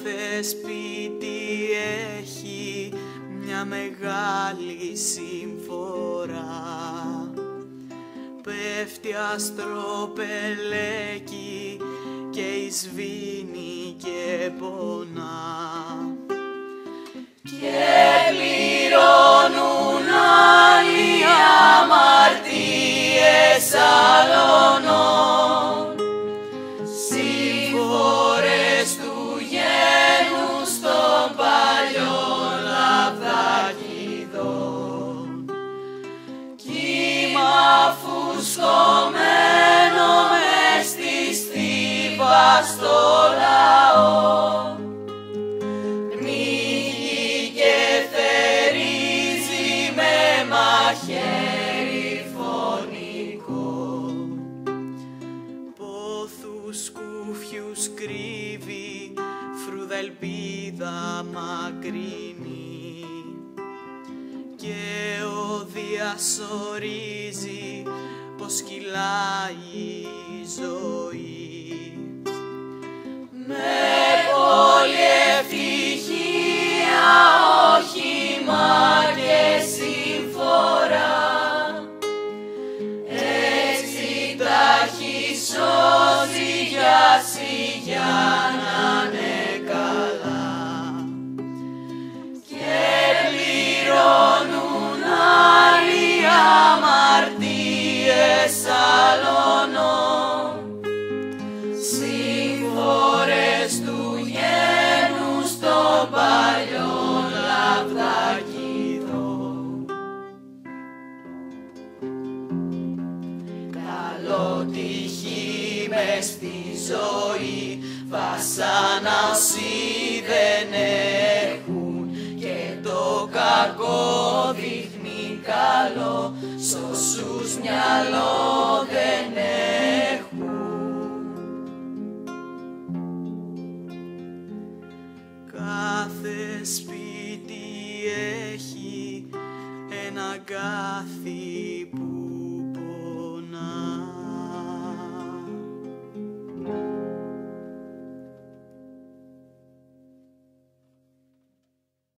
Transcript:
Κάθε σπίτι έχει μια μεγάλη συμφορά. Πέφτει αστροπελέκι και εισβήνει και πονά. Και πληρώνουν άλλοι αμαρτίες άλλων, σύμφορες του γένους των παλιών λαβδακιδών. Κύμα φουσκωμένο μες στη στίβα στο λαό, μαχαίρι φωνικό. Πόθους σκούφιους κρύβει, φρουδελπίδα μακρινή, και ο Δίας ορίζει πως κυλάει η ζωή. Με πολλή ευτυχία, όχημα και συμφορά, έτσι τάχει σώζει για σιγιά να είναι καλά. Και πληρώνουν άλλοι αμαρτίες άλλων, σύμφορες του γένους των παλιών λαβδακιδών. Καλότυχοι μες στη ζωή, βασάνα όσοι δεν έχουν, και το κακό δείχνει καλό σ' όσους μυαλό δεν έχουν. Κάθε σπίτι έχει ένα αγκάθι